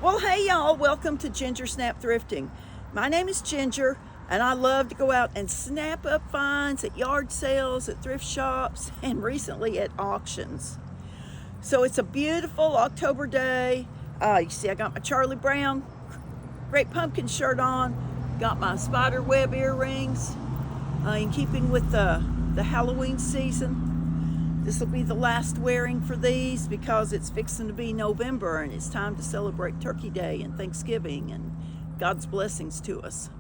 Well, hey y'all, welcome to Ginger Snap Thrifting. My name is Ginger, and I love to go out and snap up finds at yard sales, at thrift shops, and recently at auctions. So it's a beautiful October day. You see I got my Charlie Brown Great Pumpkin shirt on, got my spider web earrings, in keeping with the Halloween season. This will be the last wearing for these because it's fixing to be November and it's time to celebrate Turkey Day and Thanksgiving and God's blessings to us.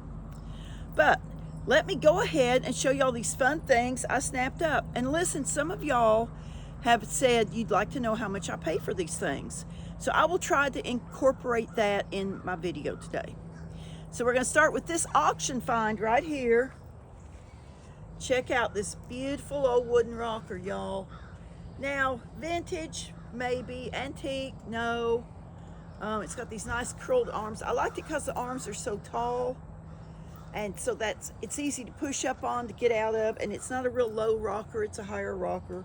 But let me go ahead and show y'all these fun things I snapped up. And listen, some of y'all have said you'd like to know how much I pay for these things. So I will try to incorporate that in my video today. So we're gonna start with this auction find right here. Check out this beautiful old wooden rocker, y'all. Now, vintage, maybe. Antique, no. It's got these nice curled arms. I liked it because the arms are so tall. And so it's easy to push up on to get out of. And it's not a real low rocker, it's a higher rocker.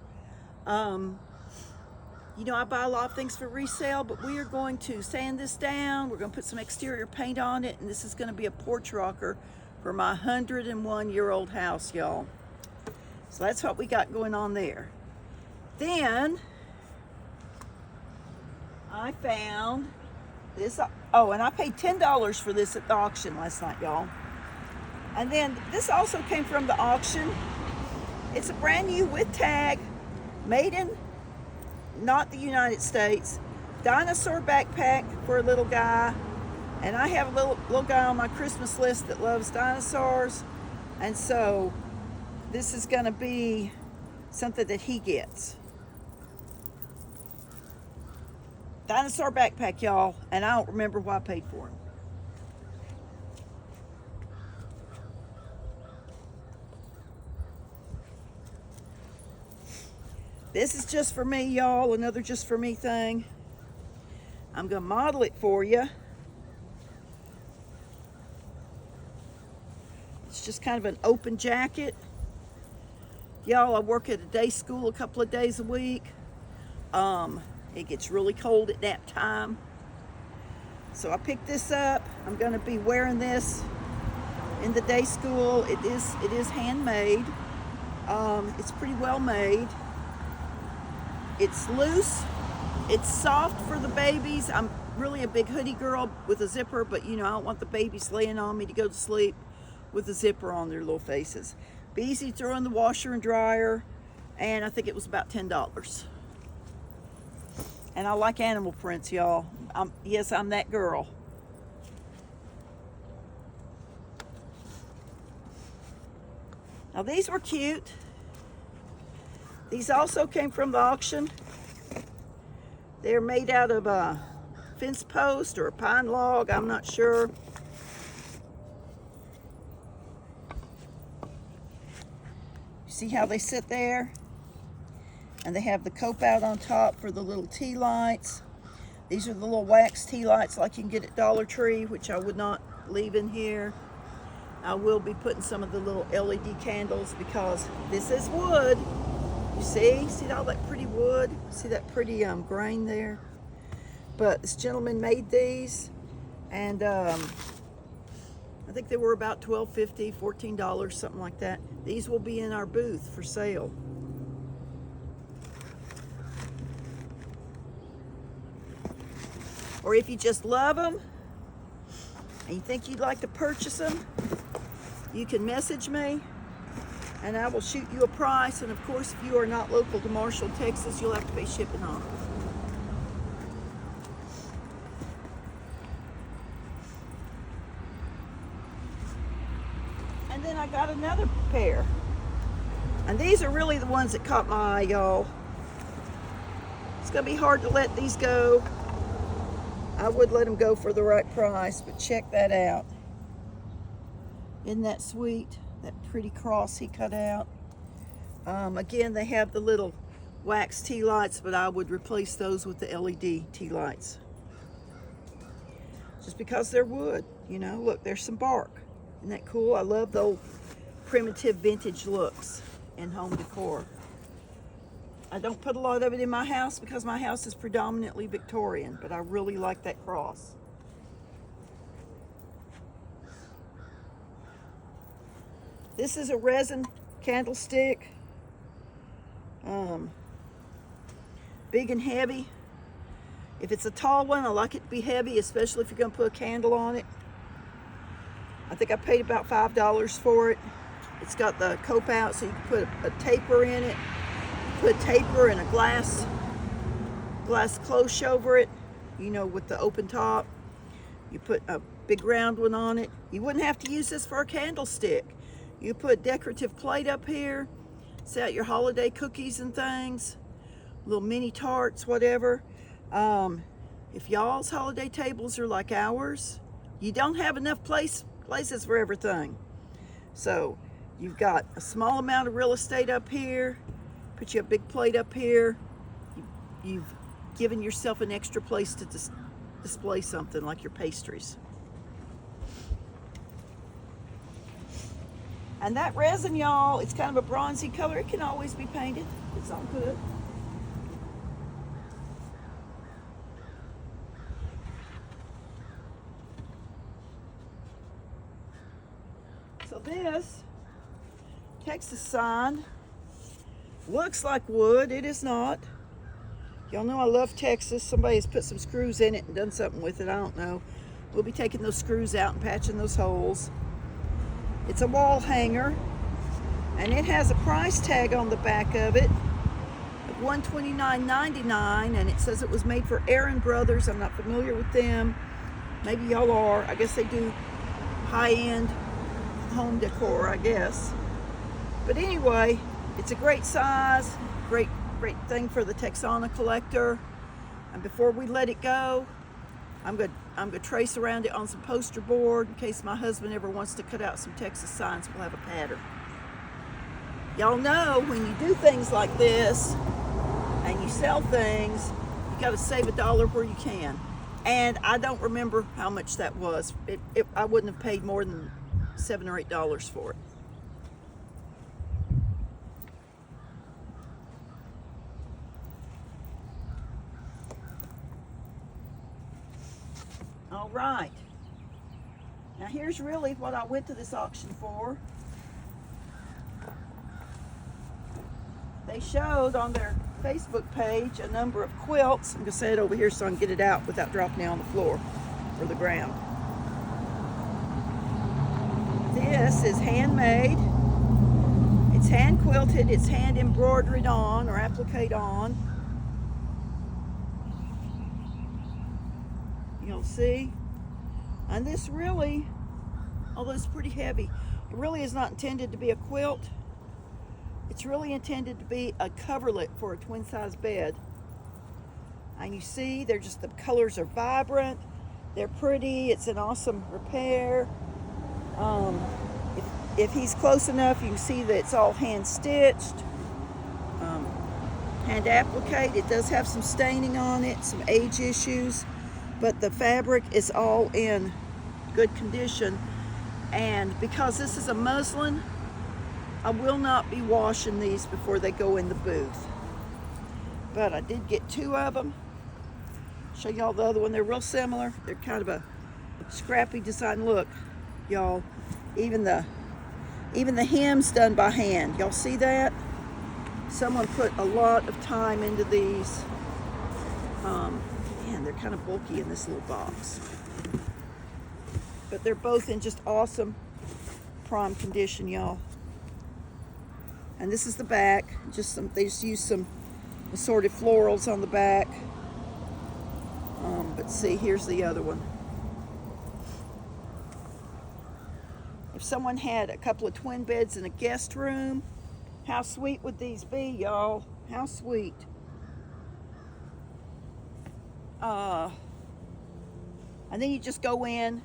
You know, I buy a lot of things for resale, but we are going to sand this down. We're going to put some exterior paint on it. And this is going to be a porch rocker for my 101-year-old house, y'all. So that's what we got going on there. Then I found this. Oh, and I paid $10 for this at the auction last night, y'all. And then this also came from the auction. It's a brand new with tag, made in not the United States. Dinosaur Backpack for a little guy. And I have a little guy on my Christmas list that loves dinosaurs. And so this is going to be something that he gets. Dinosaur Backpack, y'all. And I don't remember what I paid for him. This is just for me, y'all. Another just for me thing. I'm going to model it for you. It's just kind of an open jacket. Y'all, I work at a day school a couple of days a week. It gets really cold at nap time. So I picked this up. I'm going to be wearing this in the day school. It is handmade. It's pretty well made. It's loose. It's soft for the babies. I'm really a big hoodie girl with a zipper, but you know, I don't want the babies laying on me to go to sleep with a zipper on their little faces. Be easy to throw in the washer and dryer, and I think it was about $10. And I like animal prints, y'all. Yes, I'm that girl. Now these were cute. These also came from the auction. They're made out of a fence post or a pine log, I'm not sure. See how they sit there? And they have the cope out on top for the little tea lights. These are the little wax tea lights like you can get at Dollar Tree, which I would not leave in here. I will be putting some of the little LED candles because this is wood. You see all that pretty wood? See that pretty grain there? But this gentleman made these, and I think they were about $12.50, $14, something like that. These will be in our booth for sale. Or if you just love them and you think you'd like to purchase them, you can message me and I will shoot you a price. And of course, if you are not local to Marshall, Texas, you'll have to pay shipping on it. And then I got another pair. And these are really the ones that caught my eye, y'all. It's gonna be hard to let these go. I would let them go for the right price, but check that out. Isn't that sweet? That pretty cross he cut out. Again, they have the little wax tea lights, but I would replace those with the LED tea lights. Just because they're wood, you know. Look, there's some bark. Isn't that cool? I love the old primitive vintage looks in home decor. I don't put a lot of it in my house because my house is predominantly Victorian, but I really like that cross. This is a resin candlestick. Big and heavy. If it's a tall one, I like it to be heavy, especially if you're going to put a candle on it. I think I paid about $5 for it. It's got the cope out, so you can put a taper in it. Put a taper and a glass cloche over it, you know, with the open top. You put a big round one on it. You wouldn't have to use this for a candlestick. You put decorative plate up here, set out your holiday cookies and things, little mini tarts, whatever. If y'all's holiday tables are like ours, you don't have enough places for everything. So you've got a small amount of real estate up here, put you a big plate up here. You've given yourself an extra place to display something like your pastries. And that resin, y'all, it's kind of a bronzy color. It can always be painted. It's all good. So this Texas sign looks like wood. It is not. Y'all know I love Texas. Somebody has put some screws in it and done something with it. I don't know. We'll be taking those screws out and patching those holes. It's a wall hanger, and it has a price tag on the back of it of $129.99, and it says it was made for Aaron Brothers. I'm not familiar with them. Maybe y'all are. I guess they do high-end home decor, I guess. But anyway, it's a great size, great thing for the Texana collector. And before we let it go, I'm gonna trace around it on some poster board in case my husband ever wants to cut out some Texas signs. We'll have a pattern. Y'all know when you do things like this and you sell things, you got to save $1 where you can. And I don't remember how much that was. I wouldn't have paid more than $7 or $8 for it. All right. Now here's really what I went to this auction for. They showed on their Facebook page a number of quilts. I'm going to set it over here so I can get it out without dropping it on the floor or the ground. This is handmade. It's hand quilted. It's hand embroidered on or appliqued on. You'll see. And this really, although it's pretty heavy, it really is not intended to be a quilt. It's really intended to be a coverlet for a twin size bed. And you see, the colors are vibrant. They're pretty. It's an awesome repair. If he's close enough, you can see that it's all hand stitched, hand appliqued. It does have some staining on it, some age issues, but the fabric is all in good condition. And because this is a muslin, I will not be washing these before they go in the booth. But I did get 2 of them. Show y'all the other one. They're real similar. They're kind of a scrappy design. Look, y'all, even the hem's done by hand. Y'all see that? Someone put a lot of time into these. Man, they're kind of bulky in this little box. But they're both in just awesome prime condition, y'all. And this is the back. They just used some assorted florals on the back. But see, here's the other one. If someone had a couple of twin beds in a guest room, how sweet would these be, y'all? How sweet. And then you just go in,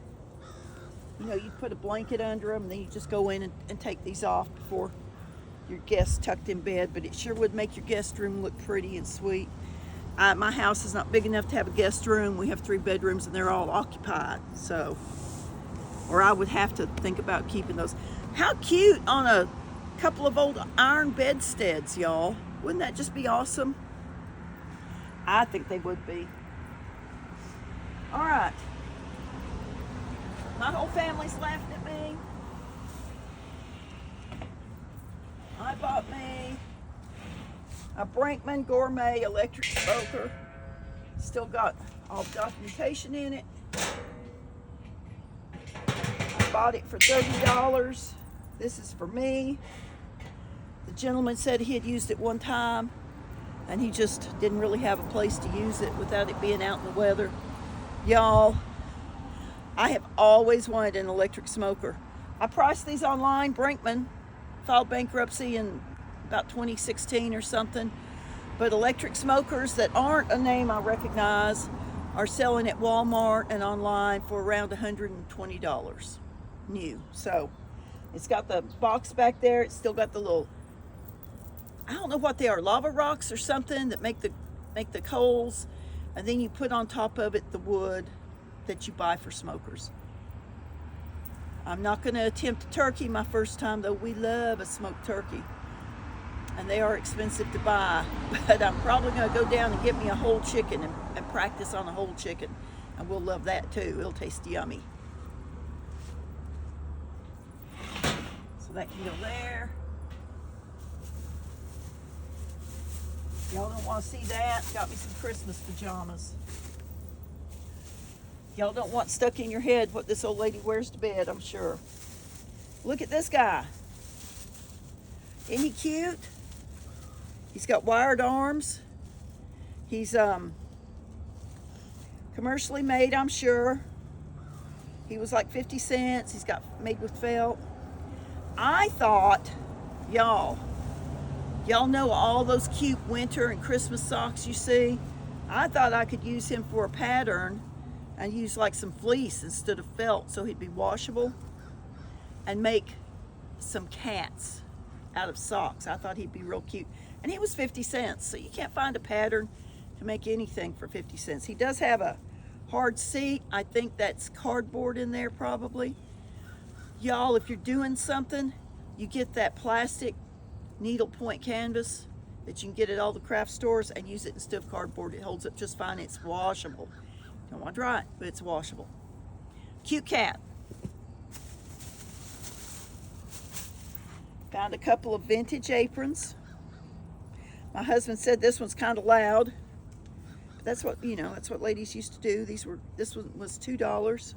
you know, you put a blanket under them, and then you just go in and take these off before your guests tucked in bed. But it sure would make your guest room look pretty and sweet. My house is not big enough to have a guest room. We have 3 bedrooms and they're all occupied. So, or I would have to think about keeping those. How cute on a couple of old iron bedsteads, y'all. Wouldn't that just be awesome? I think they would be. All right. My whole family's laughing at me. I bought me a Brinkmann Gourmet electric smoker. Still got all the documentation in it. I bought it for $30. This is for me. The gentleman said he had used it one time and he just didn't really have a place to use it without it being out in the weather. Y'all, I have always wanted an electric smoker. I priced these online. Brinkmann filed bankruptcy in about 2016 or something. But electric smokers that aren't a name I recognize are selling at Walmart and online for around $120 new. So it's got the box back there. It's still got the little, I don't know what they are, lava rocks or something that make the coals, and then you put on top of it the wood that you buy for smokers. I'm not going to attempt a turkey my first time, though. We love a smoked turkey, and they are expensive to buy, but I'm probably going to go down and get me a whole chicken and practice on a whole chicken, and we'll love that too. It'll taste yummy. So that can go there. Y'all don't want to see that? Got me some Christmas pajamas. Y'all don't want stuck in your head what this old lady wears to bed, I'm sure. Look at this guy. Isn't he cute? He's got wired arms. He's commercially made, I'm sure. He was like 50 cents. He's got made with felt. I thought, y'all know all those cute winter and Christmas socks you see? I thought I could use him for a pattern and use like some fleece instead of felt so he'd be washable, and make some cats out of socks. I thought he'd be real cute. And he was 50 cents, so you can't find a pattern to make anything for 50 cents. He does have a hard seat. I think that's cardboard in there probably. Y'all, if you're doing something, you get that plastic needle point canvas that you can get at all the craft stores and use it instead of cardboard. It holds up just fine. It's washable. Don't want to dry it, but it's washable. Cute cat. Found a couple of vintage aprons. My husband said this one's kind of loud. But that's what, that's what ladies used to do. This one was $2.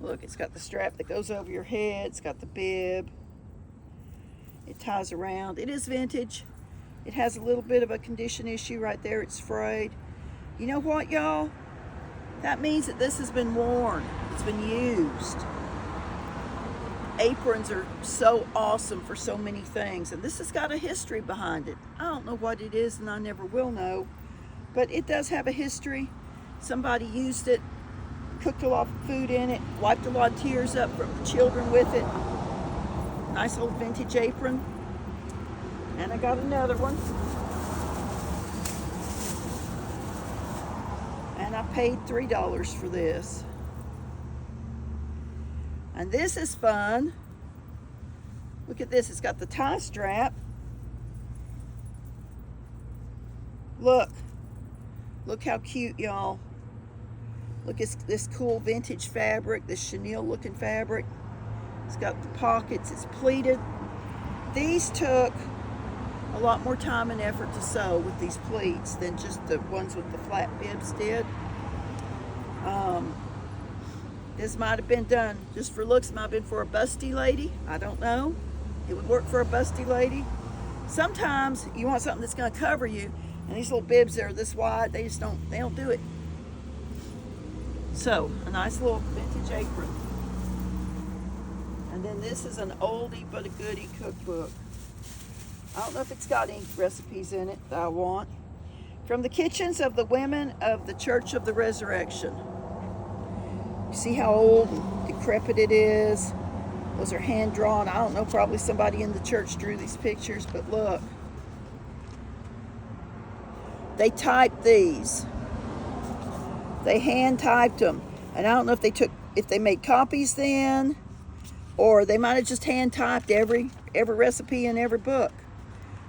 Look, it's got the strap that goes over your head. It's got the bib. It ties around. It is vintage. It has a little bit of a condition issue right there. It's frayed. You know what, y'all? That means that this has been worn. It's been used. Aprons are so awesome for so many things, and this has got a history behind it. I don't know what it is, and I never will know, but it does have a history. Somebody used it, cooked a lot of food in it, wiped a lot of tears up from the children with it. Nice old vintage apron. And I got another one. And I paid $3 for this. And this is fun. Look at this. It's got the tie strap. Look. Look how cute, y'all. Look at this cool vintage fabric, this chenille looking fabric. It's got the pockets. It's pleated. These took a lot more time and effort to sew with these pleats than just the ones with the flat bibs did. This might have been done just for looks. Might have been for a busty lady. I don't know. It would work for a busty lady. Sometimes you want something that's going to cover you, and these little bibs that are this wide, they don't do it. So, a nice little vintage apron. And then this is an oldie but a goodie cookbook. I don't know if it's got any recipes in it that I want. From the kitchens of the women of the Church of the Resurrection. You see how old and decrepit it is? Those are hand drawn. I don't know, probably somebody in the church drew these pictures, but look. They typed these. They hand typed them. And I don't know if they made copies then, or they might have just hand typed every recipe in every book.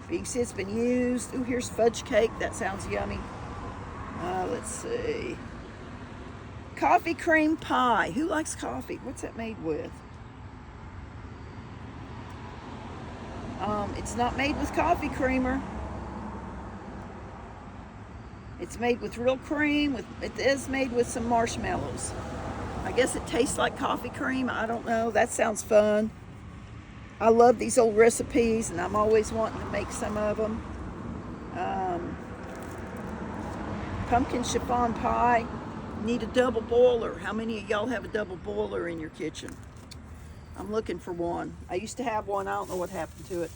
But you can see it's been used. Ooh, here's fudge cake. That sounds yummy. Let's see. Coffee cream pie. Who likes coffee? What's that made with? It's not made with coffee creamer. It's made with real cream. It is made with some marshmallows. I guess it tastes like coffee cream. I don't know. That sounds fun. I love these old recipes, and I'm always wanting to make some of them. Pumpkin chiffon pie. Need a double boiler. How many of y'all have a double boiler in your kitchen? I'm looking for one. I used to have one. I don't know what happened to it.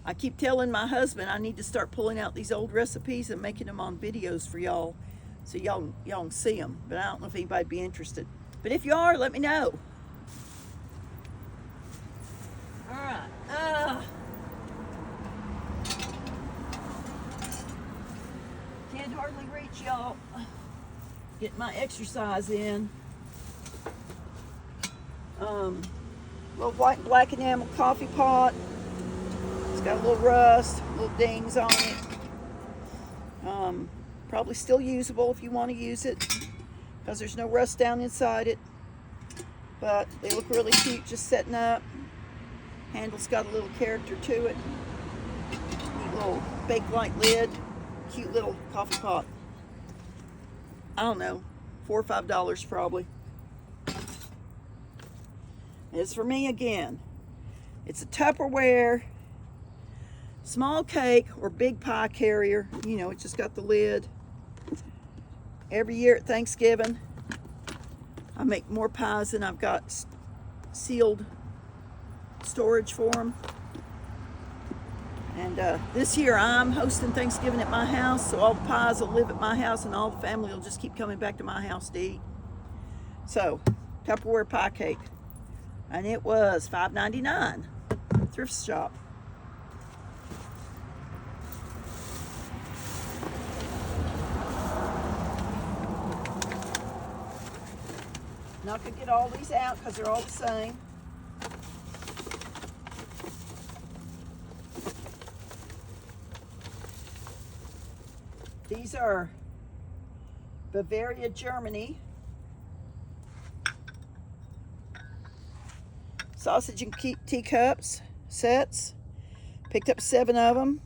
I keep telling my husband I need to start pulling out these old recipes and making them on videos for y'all, so y'all can see them. But I don't know if anybody'd be interested. But if you are, let me know. All right. Can't hardly reach, y'all. Get my exercise in. Little white and black enamel coffee pot. It's got a little rust, little dings on it. Probably still usable if you want to use it, because there's no rust down inside it. But they look really cute just setting up. Handle's got a little character to it. Neat little Bakelite lid. Cute little coffee pot. I don't know, $4 or $5 probably. It's for me again. It's a Tupperware small cake or big pie carrier. You know, it just got the lid. Every year at Thanksgiving, I make more pies than I've got sealed storage for them. And this year I'm hosting Thanksgiving at my house, so all the pies will live at my house and all the family will just keep coming back to my house to eat. So, Tupperware pie cake. And it was $5.99. Thrift shop. Not gonna get all these out because they're all the same. These are Bavaria, Germany. Sausage and teacups sets. Picked up 7 of them.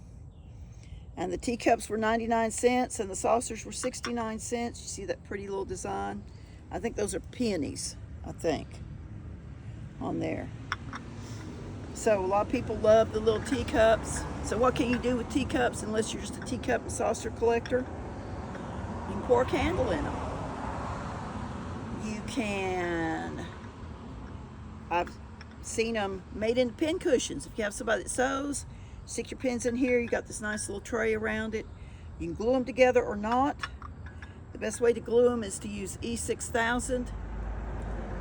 And the teacups were 99 cents and the saucers were 69 cents. You see that pretty little design? I think those are peonies, I think, on there. So a lot of people love the little teacups. So what can you do with teacups unless you're just a teacup and saucer collector? You can pour a candle in them. You can, I've seen them made into pin cushions. If you have somebody that sews, stick your pins in here. You got this nice little tray around it. You can glue them together or not. The best way to glue them is to use E6000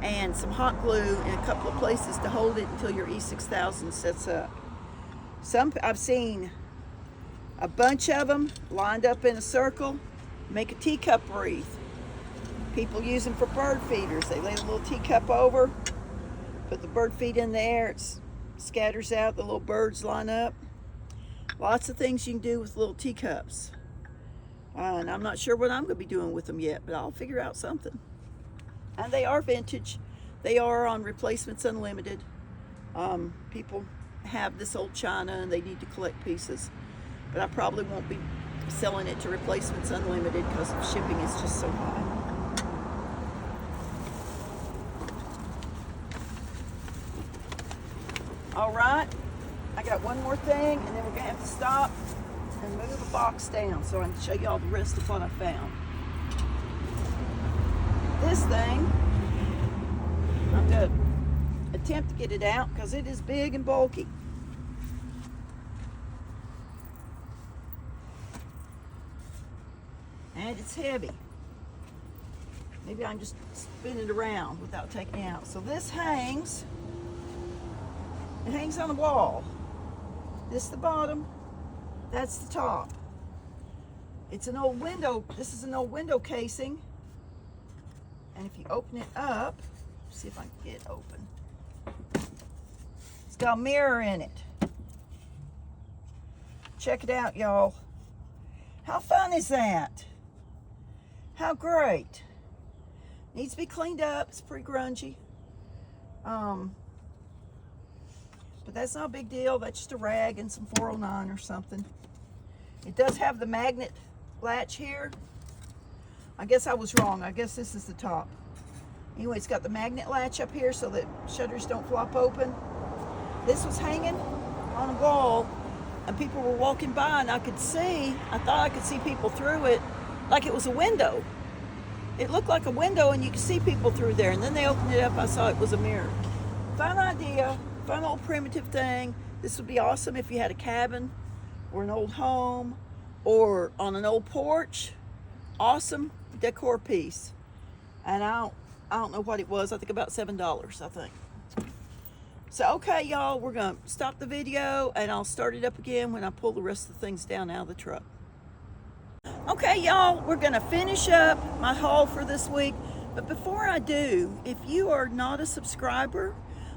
and some hot glue in a couple of places to hold it until your E6000 sets up. I've seen a bunch of them lined up in a circle, make a teacup wreath. People use them for bird feeders. They lay a little teacup over, put the bird feed in the air, it scatters out, the little birds line up. Lots of things you can do with little teacups. And I'm not sure what I'm going to be doing with them yet, but I'll figure out something. And they are vintage. They are on Replacements Unlimited. People have this old china and they need to collect pieces. But I probably won't be selling it to Replacements Unlimited because shipping is just so high. All right, I got one more thing and then we're gonna have to stop and move the box down so I can show you all the rest of what I found. This thing, I'm gonna attempt to get it out because it is big and bulky. And it's heavy. Maybe I can just spin it around without taking it out. So this hangs. It hangs on the wall. This is the bottom, that's the top. It's an old window, this is an old window casing. And if you open it up, see if I can get it open. It's got a mirror in it. Check it out, y'all. How fun is that? How great. Needs to be cleaned up, it's pretty grungy. But that's not a big deal. That's just a rag and some 409 or something. It does have the magnet latch here. I guess I was wrong. I guess this is the top. Anyway, it's got the magnet latch up here so that shutters don't flop open. This was hanging on a wall and people were walking by and I thought I could see people through it like it was a window. It looked like a window and you could see people through there, and then they opened it up, I saw it was a mirror. Fun idea, fun old primitive thing. This would be awesome if you had a cabin or an old home or on an old porch. Awesome decor piece. And I don't know what it was. I think about $7, I think. So, okay, y'all, we're going to stop the video and I'll start it up again when I pull the rest of the things down out of the truck. Okay, y'all, we're going to finish up my haul for this week. But before I do, if you are not a subscriber,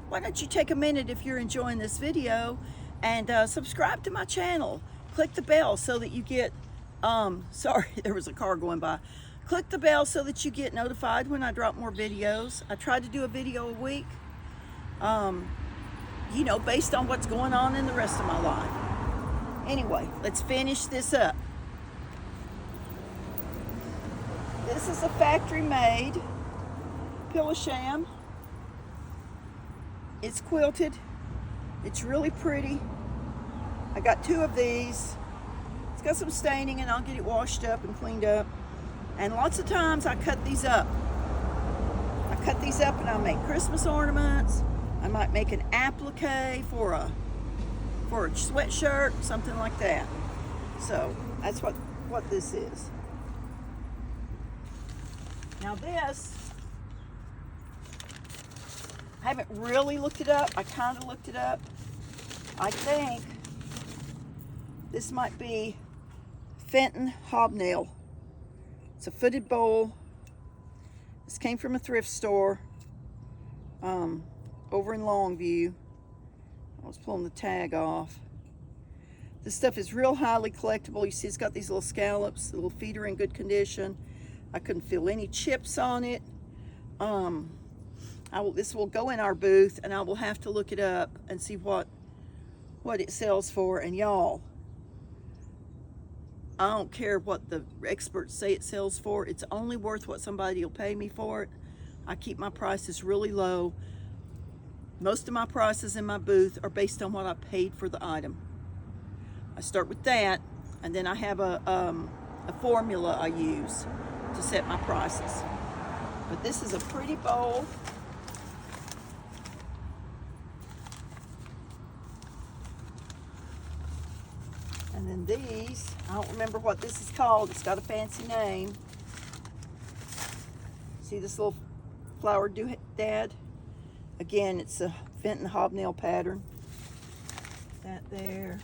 why don't you take a minute if you're enjoying this video and subscribe to my channel. Click the bell so that you get, sorry, there was a car going by. Click the bell so that you get notified when I drop more videos. I try to do a video a week, you know, based on what's going on in the rest of my life. Anyway, let's finish this up. This is a factory-made pillow sham. It's quilted. It's really pretty. I got 2 of these. It's got some staining and I'll get it washed up and cleaned up. And lots of times I cut these up. I cut these up and I make Christmas ornaments. I might make an applique for a sweatshirt, something like that. So that's what this is. Now this, I haven't really looked it up. I kind of looked it up. I think this might be Fenton hobnail. It's a footed bowl. This came from a thrift store over in Longview. I was pulling the tag off. This stuff is real highly collectible. You see it's got these little scallops. The little feet are in good condition. I couldn't feel any chips on it. This will go in our booth and I will have to look it up and see what it sells for. And y'all, I don't care what the experts say it sells for. It's only worth what somebody will pay me for it. I keep my prices really low. Most of my prices in my booth are based on what I paid for the item. I start with that, and then I have a formula I use to set my prices. But this is a pretty bowl. And then these, I don't remember what this is called. It's got a fancy name. See this little flower doodad? Again, it's a Fenton hobnail pattern. That there.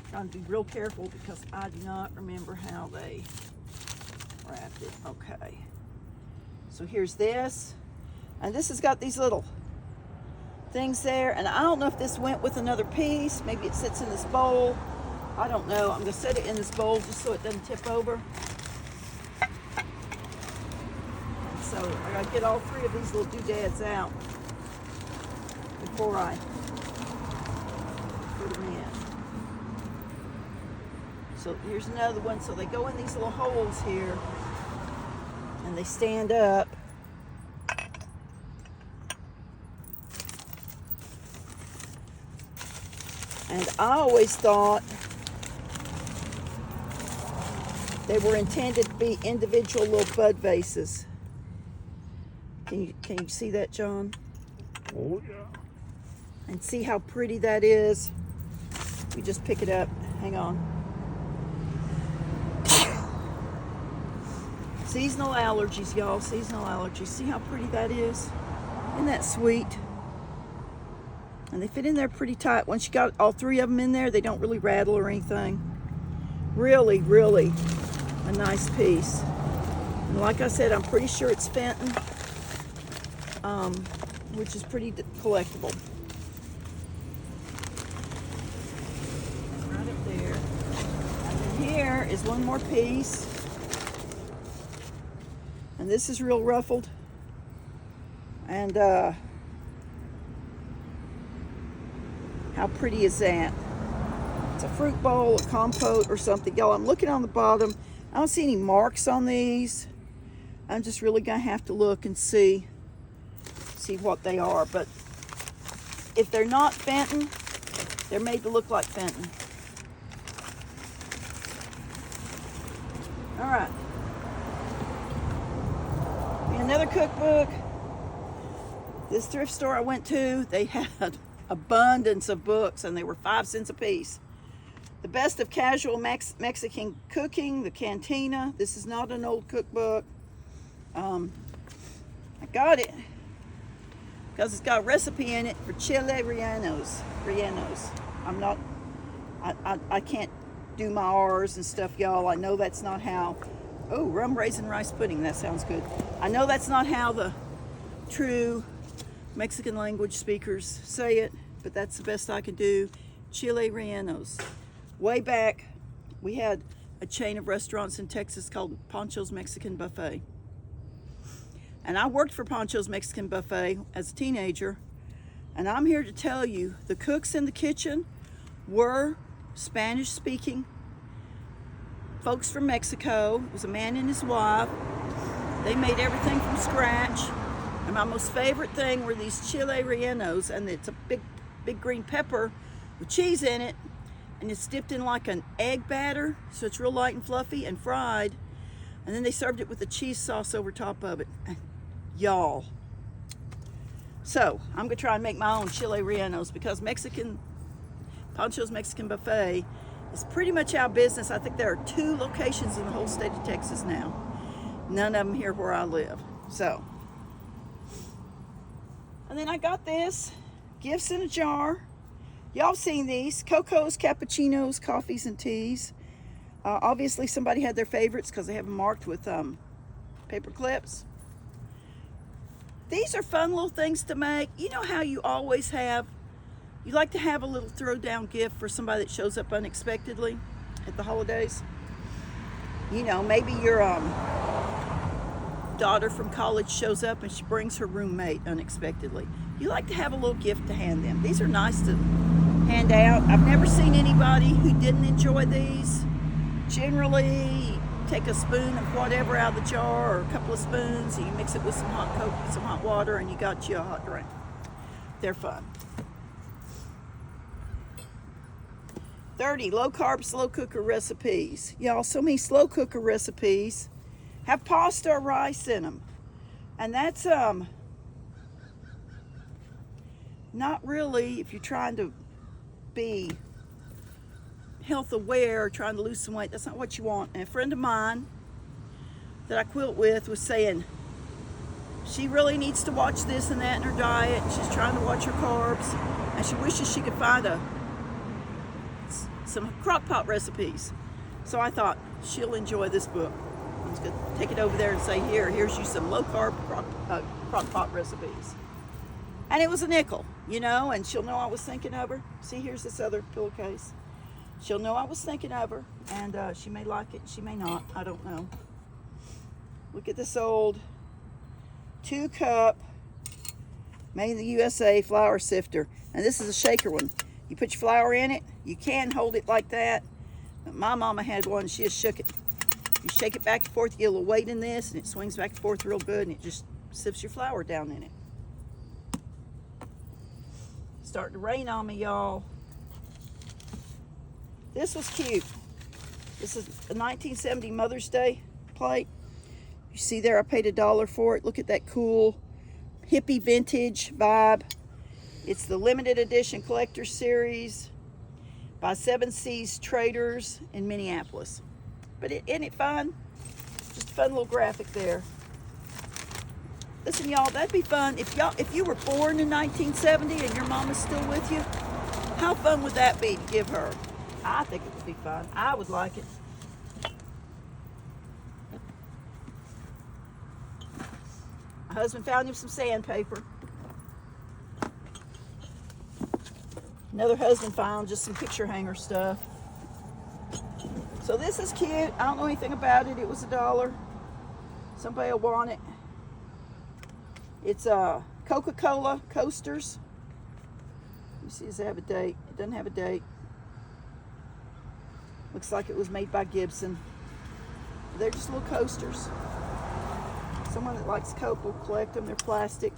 Trying to be real careful because I do not remember how they wrapped it. Okay. So here's this. And this has got these little things there. And I don't know if this went with another piece. Maybe it sits in this bowl. I don't know. I'm going to set it in this bowl just so it doesn't tip over. And so I got to get all 3 of these little doodads out before I put them in. So here's another one. So they go in these little holes here and they stand up. And I always thought they were intended to be individual little bud vases. Can you see that, John? Oh yeah. And see how pretty that is? We just pick it up. Hang on. Seasonal allergies, y'all. Seasonal allergies. See how pretty that is? Isn't that sweet? And they fit in there pretty tight. Once you got all 3 of them in there, they don't really rattle or anything. Really, really a nice piece. And like I said, I'm pretty sure it's Fenton, which is pretty collectible. Right up there. And then here is one more piece. And this is real ruffled. And How pretty is that? It's a fruit bowl, a compote, or something. Y'all, I'm looking on the bottom. I don't see any marks on these. I'm just really gonna have to look and see what they are. But if they're not Fenton, they're made to look like Fenton. All right. Another cookbook. This thrift store I went to, they had abundance of books, and they were 5 cents a piece. The Best of Casual Mexican Cooking, the Cantina. This is not an old cookbook. I got it because it's got a recipe in it for chile rellenos. I can't do my R's and stuff, y'all. I know that's not how. Oh, rum raisin rice pudding. That sounds good. I know that's not how the true Mexican language speakers say it, but that's the best I can do. Chile rellenos. Way back, we had a chain of restaurants in Texas called Pancho's Mexican Buffet. And I worked for Pancho's Mexican Buffet as a teenager. And I'm here to tell you, the cooks in the kitchen were Spanish-speaking folks from Mexico. It was a man and his wife. They made everything from scratch. And my most favorite thing were these chile rellenos. And it's a big green pepper with cheese in it. And it's dipped in like an egg batter, so it's real light and fluffy and fried. And then they served it with a cheese sauce over top of it. Y'all. So I'm gonna try and make my own chile rellenos because Pancho's Mexican Buffet is pretty much out of business. I think there are 2 locations in the whole state of Texas now. None of them here where I live. So, and then I got this, gifts in a jar. Y'all seen these, Cocos, cappuccinos, coffees, and teas. Obviously somebody had their favorites because they have them marked with paper clips. These are fun little things to make. You know how you always have, you like to have a little throwdown gift for somebody that shows up unexpectedly at the holidays. You know, maybe your daughter from college shows up and she brings her roommate unexpectedly. You like to have a little gift to hand them. These are nice to hand out. I've never seen anybody who didn't enjoy these. Generally, take a spoon of whatever out of the jar or a couple of spoons and you mix it with some hot Coke, some hot water, and you got you a hot drink. They're fun. 30 low carb slow cooker recipes. Y'all, so many slow cooker recipes have pasta or rice in them. And that's not really, if you're trying to be health aware, trying to lose some weight, that's not what you want. And a friend of mine that I quilt with was saying she really needs to watch this and that in her diet. She's trying to watch her carbs, and she wishes she could find some crock pot recipes. So I thought she'll enjoy this book. I'm just gonna take it over there and say, here's you some low carb crock pot recipes. And it was a nickel, you know, and she'll know I was thinking of her. See, here's this other pillowcase. She'll know I was thinking of her, and she may like it, she may not, I don't know. Look at this old 2-cup, made in the USA flour sifter. And this is a shaker one. You put your flour in it, you can hold it like that. But my mama had one, she just shook it. You shake it back and forth, you get a little weight in this, and it swings back and forth real good, and it just sifts your flour down in it. Starting to rain on me, y'all. This was cute. This is a 1970 Mother's Day plate. You see there, I paid $1 for it. Look at that cool hippie vintage vibe. It's the limited edition collector series by 7 Seas Traders in Minneapolis. But isn't it fun? Just a fun little graphic there. Listen, y'all, that'd be fun. If you were born in 1970 and your mama's still with you, how fun would that be to give her? I think it would be fun. I would like it. My husband found him some sandpaper. Another husband found just some picture hanger stuff. So this is cute. I don't know anything about it. It was $1. Somebody will want it. It's Coca-Cola coasters. You see, does it have a date? It doesn't have a date. Looks like it was made by Gibson. They're just little coasters. Someone that likes Coke will collect them. They're plastic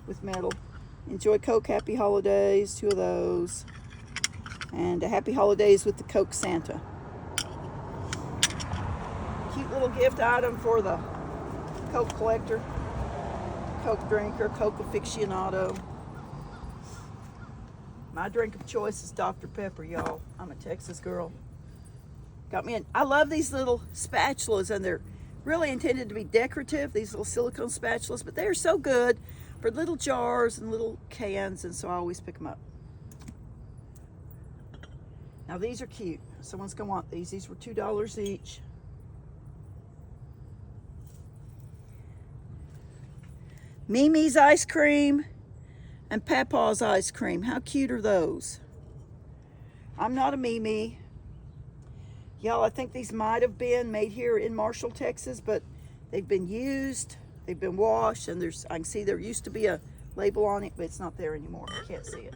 with metal. Enjoy Coke, happy holidays, 2 of those. And a happy holidays with the Coke Santa. Cute little gift item for the Coke collector, Coke drinker, Coke aficionado. My drink of choice is Dr. Pepper, y'all. I'm a Texas girl. Got me in. I love these little spatulas, and they're really intended to be decorative, these little silicone spatulas, but they are so good for little jars and little cans, and so I always pick them up. Now these are cute. Someone's gonna want these. These were $2 each. Mimi's ice cream and Papa's ice cream. How cute are those? I'm not a Mimi. Y'all, I think these might have been made here in Marshall, Texas, but they've been used, they've been washed, and I can see there used to be a label on it, but it's not there anymore. I can't see it.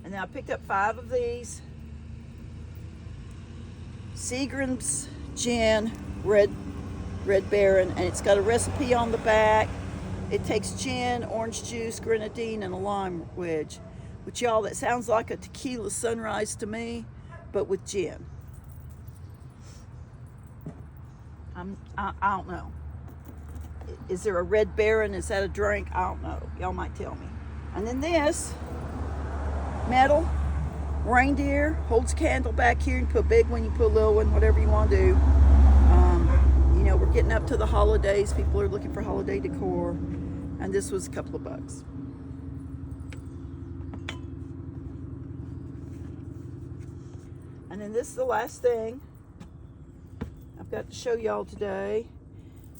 And now I picked up 5 of these. Seagram's Gin Red Baron, and it's got a recipe on the back. It takes gin, orange juice, grenadine, and a lime wedge. Which, y'all, that sounds like a tequila sunrise to me, but with gin. I don't know. Is there a Red Baron? Is that a drink? I don't know. Y'all might tell me. And then this metal Reindeer holds a candle back here. You can put a big one, you put a little one, whatever you want to do. You know, we're getting up to the holidays. People are looking for holiday decor. And this was a couple of bucks. And then this is the last thing I've got to show y'all today.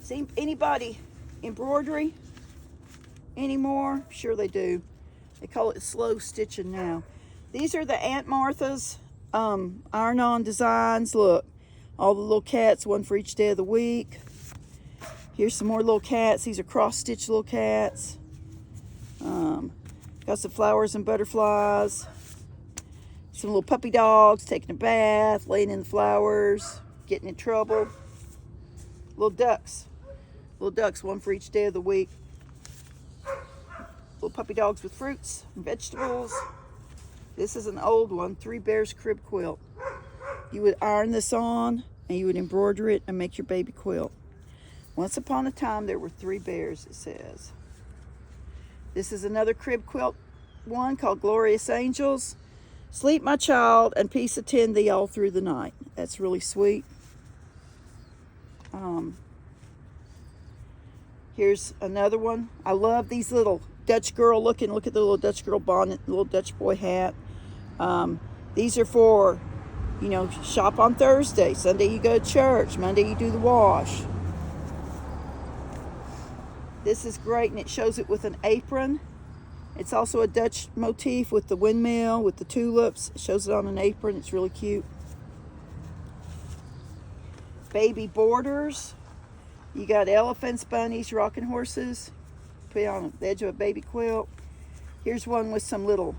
See anybody embroidery anymore? Sure they do. They call it slow stitching now. These are the Aunt Martha's iron-on designs. Look, all the little cats, one for each day of the week. Here's some more little cats. These are cross-stitch little cats. Got some flowers and butterflies. Some little puppy dogs taking a bath, laying in the flowers, getting in trouble. Little ducks, one for each day of the week. Little puppy dogs with fruits and vegetables. This is an old one, 3 Bears crib quilt. You would iron this on and you would embroider it and make your baby quilt. Once upon a time, there were 3 bears, it says. This is another crib quilt one called Glorious Angels. Sleep, my child, and peace attend thee all through the night. That's really sweet. Here's another one. I love these little Dutch girl looking. Look at the little Dutch girl bonnet, little Dutch boy hat. These are for, you know, shop on Thursday. Sunday you go to church. Monday you do the wash. This is great, and it shows it with an apron. It's also a Dutch motif with the windmill, with the tulips. It shows it on an apron. It's really cute. Baby borders. You got elephants, bunnies, rocking horses. Put it on the edge of a baby quilt. Here's one with some little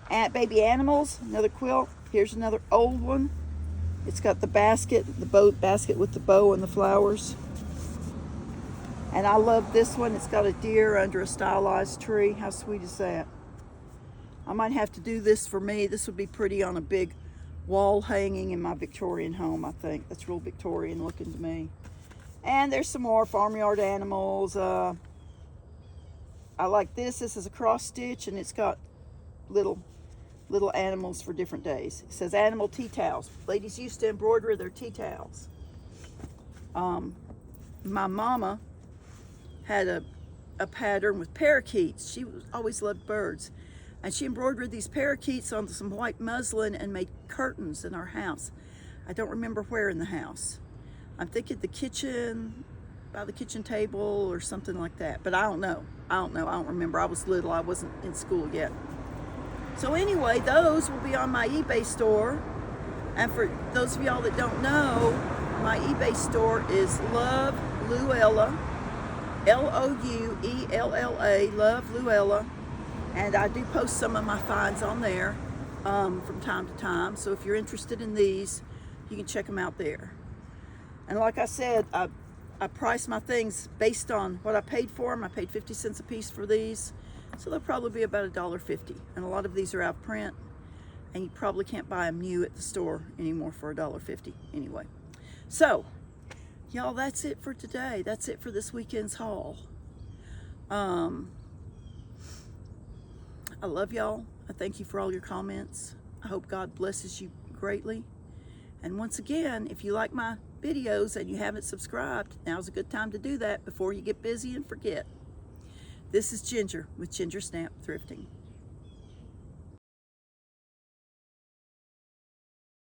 baby animals. Another quilt. Here's another old one. It's got the basket, the bow basket with the bow and the flowers. And I love this one. It's got a deer under a stylized tree. How sweet is that? I might have to do this for me. This would be pretty on a big wall hanging in my Victorian home, I think. That's real Victorian looking to me. And there's some more farmyard animals. I like this. This is a cross stitch, and it's got little animals for different days. It says animal tea towels. Ladies used to embroider their tea towels. My mama had a pattern with parakeets. She always loved birds. And she embroidered these parakeets on some white muslin and made curtains in our house. I don't remember where in the house. I'm thinking the kitchen, by the kitchen table or something like that. But I don't know. I don't remember. I was little. I wasn't in school yet. So anyway, those will be on my eBay store. And for those of y'all that don't know, my eBay store is Love Luella. Louella, Love Luella. And I do post some of my finds on there from time to time. So if you're interested in these, you can check them out there. And like I said, I price my things based on what I paid for them. I paid 50 cents a piece for these. So they'll probably be about $1.50. And a lot of these are out of print. And you probably can't buy them new at the store anymore for $1.50 anyway. So, y'all, that's it for today. That's it for this weekend's haul. I love y'all. I thank you for all your comments. I hope God blesses you greatly. And once again, if you like my videos and you haven't subscribed, now's a good time to do that before you get busy and forget. This is Ginger with Ginger Snap Thrifting.